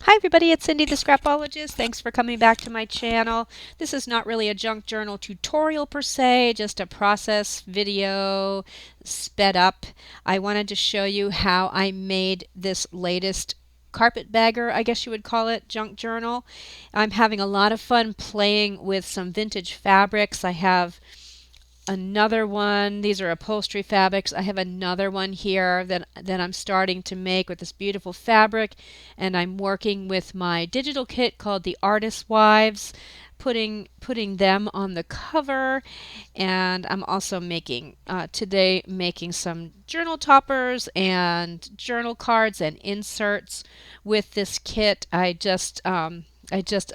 Hi everybody, it's Cindy the Scrapologist. Thanks for coming back to my channel. This is not really a junk journal tutorial per se, just a process video sped up. I wanted to show you how I made this latest carpetbagger, I guess you would call it, junk journal. I'm having a lot of fun playing with some vintage fabrics. I have another one. These are upholstery fabrics. I have another one here that I'm starting to make with this beautiful fabric, and I'm working with my digital kit called the Artist Wives, putting them on the cover. And I'm also making today making some journal toppers and journal cards and inserts with this kit. I just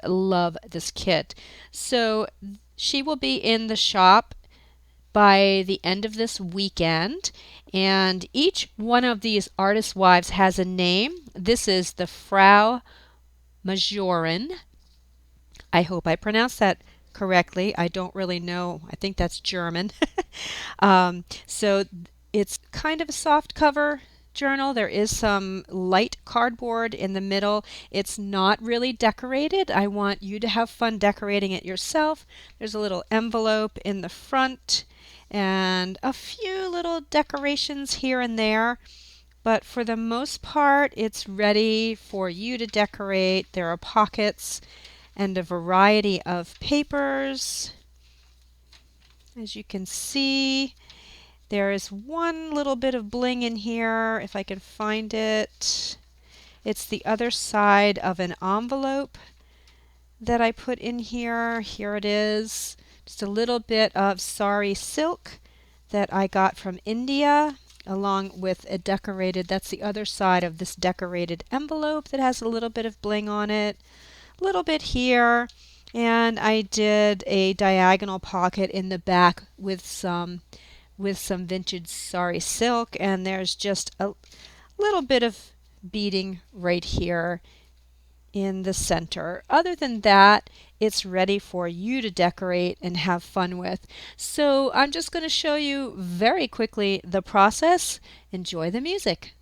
love this kit. So she will be in the shop by the end of this weekend. And each one of these artist wives has a name. This is the Frau Majorin. I hope I pronounced that correctly. I don't really know. I think that's German. So it's kind of a soft cover journal. There is some light cardboard in the middle. It's not really decorated. I want you to have fun decorating it yourself. There's a little envelope in the front and a few little decorations here and there. But for the most part, it's ready for you to decorate. There are pockets and a variety of papers. As you can see, there is one little bit of bling in here, if I can find it. It's the other side of an envelope that I put in here. Here it is. Just a little bit of sari silk that I got from India, along with a decorated, that's the other side of this decorated envelope that has a little bit of bling on it. A little bit here. And I did a diagonal pocket in the back with some vintage sari silk, and there's just a little bit of beading right here in the center. Other than that, it's ready for you to decorate and have fun with. So I'm just going to show you very quickly the process. Enjoy the music.